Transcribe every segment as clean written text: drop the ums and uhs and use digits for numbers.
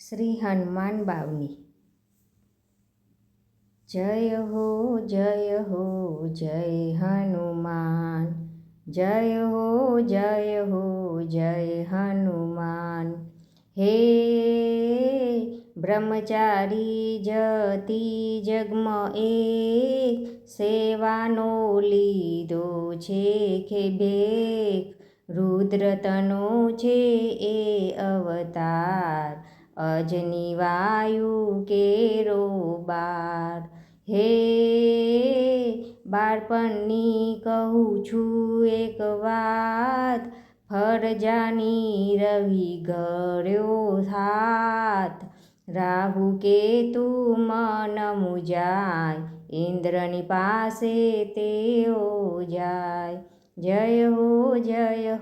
શ્રી હનુમાન બાવની. જય હો જય હનુમાન, જય હો જય હનુમાન. હે બ્રહ્મચારી જતી જગમ એક, સેવાનો લીધો છે ખેભેક. રુદ્રતનો છે એ અવતાર, અજની વાયુ કેરો બાર. હે બાળપણની કહું છું એક વાત, ફરજાની રવિ ગળ્યો હાથ. રાહુ કેતુ મન મુજાય, ઇન્દ્રની પાસે તેઓ જાય. જય હો જય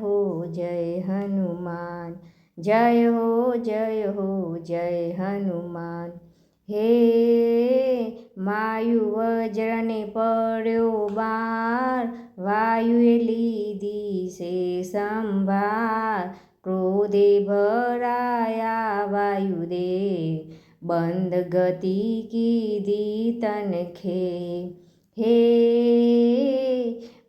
હનુમાન, જય હો જય હનુમાન. હે માયુ વજ્રને પડ્યો બાર, વાયુએ લીધી છે સંભાર. ક્રોધે ભરાયા વાયુદેવ, બંધ ગતિ કીધી તનખે. હે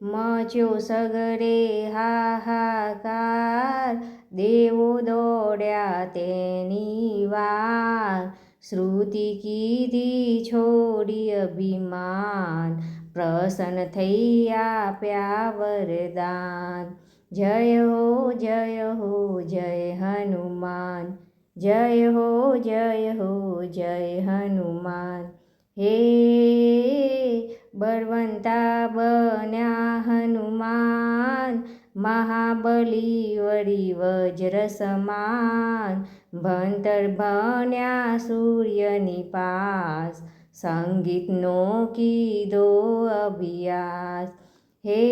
મચ્યો સગરે હાહાકાર, દેવો દોડ્યા તેની વાર. શ્રુતિ કીધી છોડી અભિમાન, પ્રસન્ન થઈ આપ્યા વરદાન. જય હો જય હનુમાન, જય હો જય હનુમાન. હે બળવંતા બન્યા હનુમાન, મહાબલી વળી વજ્ર સમાન. ભણતર ભણ્યા સૂર્યની પાસ, સંગીતનો કીધો અભ્યાસ. હે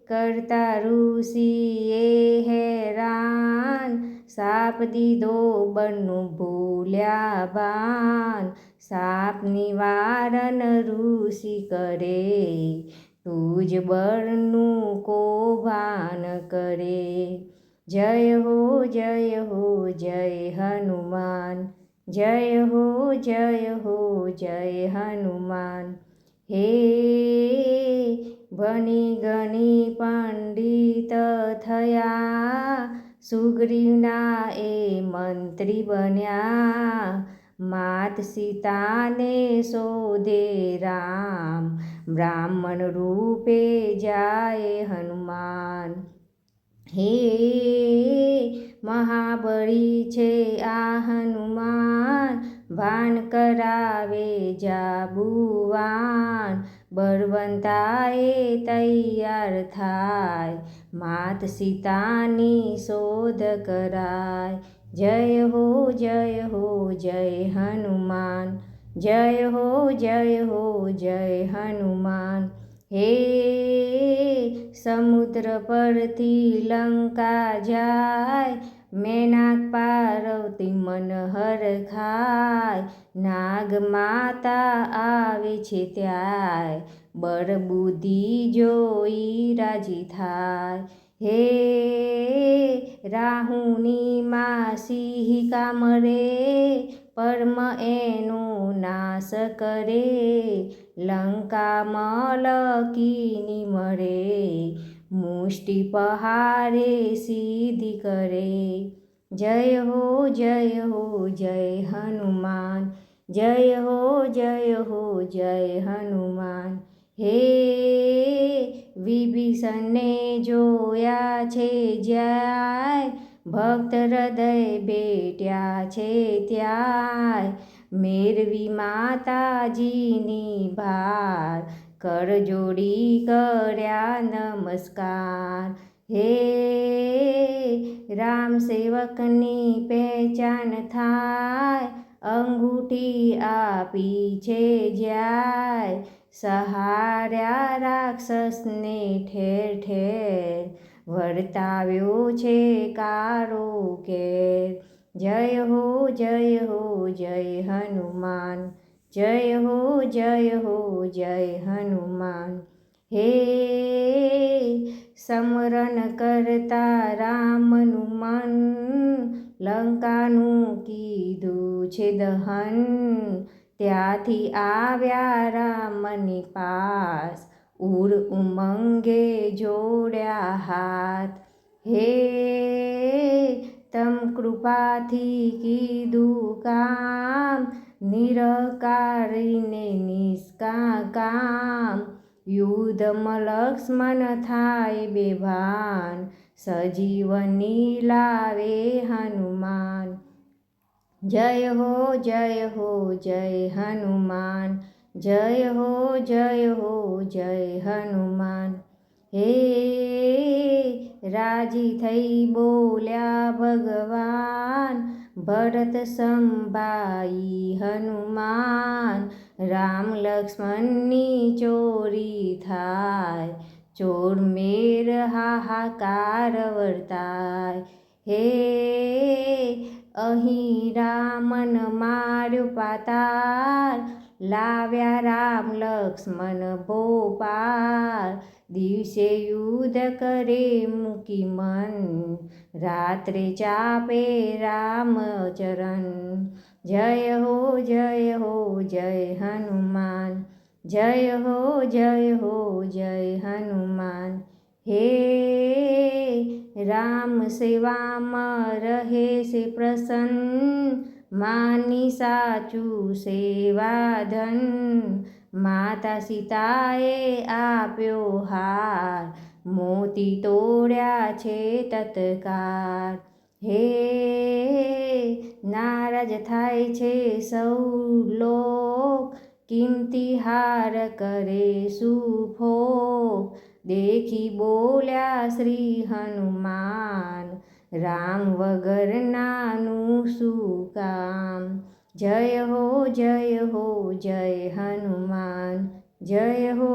કરતા ઋષિએ હેરાન, શાપ દીધો બળનું ભૂલ્યા ભાન. શાપ નિવારણ ઋષિ કરે, તું જ બળનું કો ભાન કરે. જય હો જય હનુમાન, જય હો જય હનુમાન. હે ભણી ગણી પંડિત થયા, સુગ્રીવના એ મંત્રી બન્યા. માત સીતાને શોધે રામ, બ્રાહ્મણ રૂપે જાય હનુમાન. હે મહાબળી છે આ હનુમાન, ભાન કરાવે જાબુવાન. બળવંતાએ તૈયાર થાય, માત સીતાની શોધ કરાય. જય હો જય હનુમાન, જય હો જય હનુમાન. હે સમુદ્ર પરથી લંકા જાય, મેનાક પાર્વતી મન હરખાય. નાગ માતા આવે છે ત્યાંય, બળ બુદ્ધિ જોઈ રાજી થાય. હે રાહુની માં સિંહિકા મરે, પરમ એનો નાશ કરે. લંકામાં લકીની મળે, મુષ્ટિ પહારે સિદ્ધિ કરે. જય હો જય હનુમાન, જય હો જય હનુમાન. હે વિભીષણને જોયા છે જ્યાં, ભક્ત હૃદય બેટ્યા છે ત્યાં. મેરવી માતાજીની ભાર, કરજોડી કર્યા નમસ્કાર. હે રામ સેવકની પહેચાન થાય, અંગૂઠી આપી છે જ્યાં. સહાર્યા રાક્ષસને ઠેર ઠેર, વર્તાવ્યો છે કારો કેર. જય હો જય હનુમાન, જય હો જય હનુમાન. હે સમરણ કરતા રામનું મન લંકાનું કીધું છે દહન. ત્યાંથી આવ્યા રામની પાસ ઉર ઉમંગે જોડ્યા હાથ. હે તમ કૃપાથી કીધું કામ નિરકારીને નિષ્કામ. યુદ્ધમાં લક્ષ્મણ થાય બેભાન સજીવની લાવે હનુમાન. જય હો જય હનુમાન. જય હો જય હનુમાન. હે રાજી થઈ બોલ્યા ભગવાન ભરત સંભાઈ હનુમાન. રામ લક્ષ્મણની ચોરી થાય ચોર મેર હાહાકાર વર્તાય. હે અહીં રામન માર્યો પાતાળ લાવ્યા રામ લક્ષ્મણ ભોપાલ. દિવસે યુદ્ધ કરે મૂકી મન રાત્રે ચાપે રામ ચરણ. જય હો જય હનુમાન. જય હો જય હનુમાન. હે રામ સેવામાં રહે છે પ્રસન્ન માની સાચું સેવાધન. માતા સીતાએ આપ્યો હાર મોતી તોડ્યા છે તત્કાળ. હે નારાજ થાય છે સૌ લોક કિંમતી હાર કરે સુફોક. દેખી બોલ્યા શ્રી હનુમાન રામ વગર નાનું શું કામ. જય હો જય હનુમાન. જય હો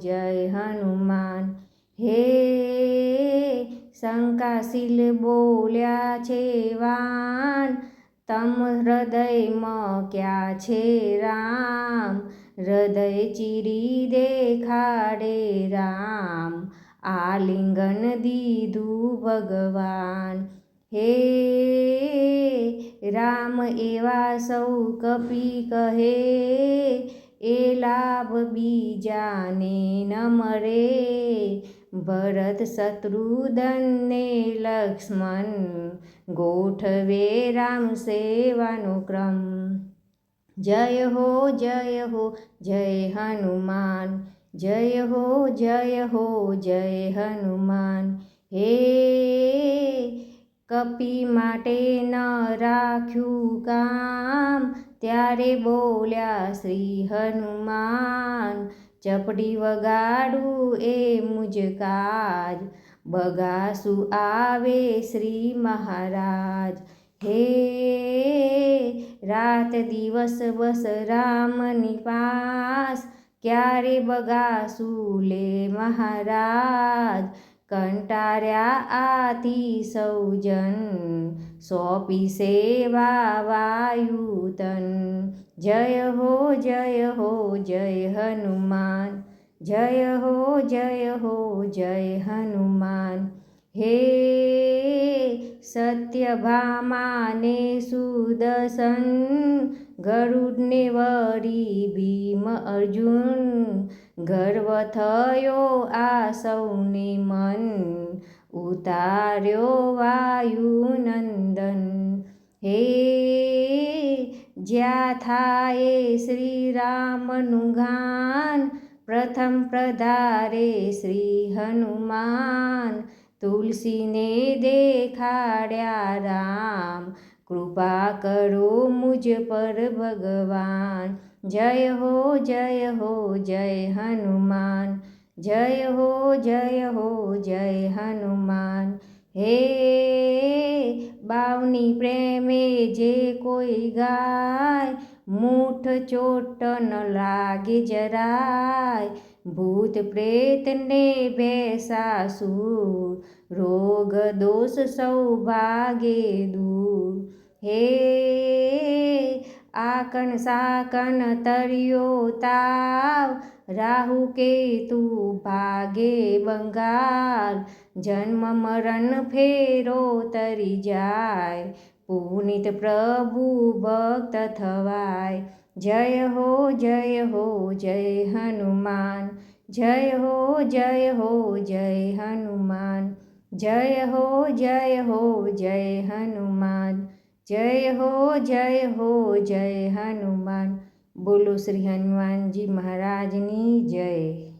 જય હનુમાન. હે શંકાશીલ બોલ્યા છે વાન તમ હૃદયમાં ક્યાં છે રામ. હૃદય ચીરી દેખાડે રામ આલિંગન દીધું ભગવાન. હે રામ એવા સૌ કપી કહે એ લાભ બીજાને ન મળે. ભરત શત્રુઘ્નને લક્ષ્મણ ગોઠવે રામ સેવાનો ક્રમ. જય હો જય હનુમાન. જય હો જય હનુમાન. હે કપી માટે ન રાખ્યું કામ ત્યારે બોલ્યા શ્રી હનુમાન. ચપડી વગાડું એ મુજ કાજ બગાસું આવે શ્રી મહારાજ. હે રાત દિવસ બસ રામની પાસ ક્યારે બગાસું લે મહારાજ. કંટાળ્યા આથી સૌજન સોંપી સેવા વાયુતન. જય હો જય હનુમાન. જય હો જય હનુમાન. હે સત્યભામાને સુદર્શન ગરુડને વળી ભીમ અર્જુન. ગર્વ થયો આ સૌને મન ઉતાર્યો વાયુનંદન. હે જ્યાં થાય શ્રી રામનું ગાન પ્રથમ પ્રધારે શ્રી હનુમાન. તુલસીને દેખાડ્યા રામ કૃપા કરો મુજ પર ભગવાન. જય હો જય હનુમાન. જય હો જય હનુમાન. હે બાવની પ્રેમે જે કોઈ ગાય મૂઠ ચોટ ન લાગે જરાય. ભૂત પ્રેતને ભેસાસુર રોગ દોષ સૌ ભાગે દૂર. હે આકન સાકન તર્યો તાવ, રાહુ કેતુ ભાગે બંગાળ, જન્મ મરણ ફેરો તરી જાય, પુનિત પ્રભુ ભક્ત થવાય. જય હો જય હનુમાન, જય હો જય હનુમાન, જય હો જય હનુમાન, જય હો જય હનુમાન. બોલો શ્રી હનુમાનજી મહારાજની જય.